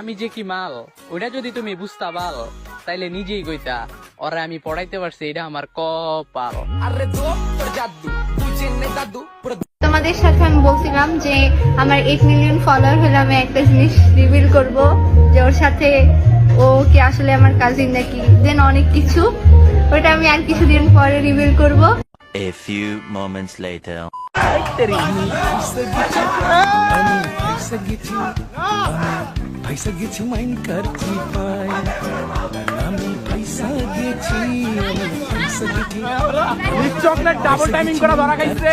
আমি যে কি মাল ওটা যদি তুমি বুঝতা পাল তাইলে নিজেই কইতা ওরা আমি পড়াইতে পারছি এটা আমার কপাল। তোমাদের সাথে আমি বলছিলাম যে আমার 8 মিলিয়ন ফলোয়ার হলে আমি একটা জিনিস রিভিল করব, যে ওর সাথে ও কি আসলে আমার কাজিন নাকি, দেন অনেক কিছু। ওটা আমি আর কিছুদিন পরে রিভিল করব। A few moments later. Chocolate double timing করা ধরা খাইছে।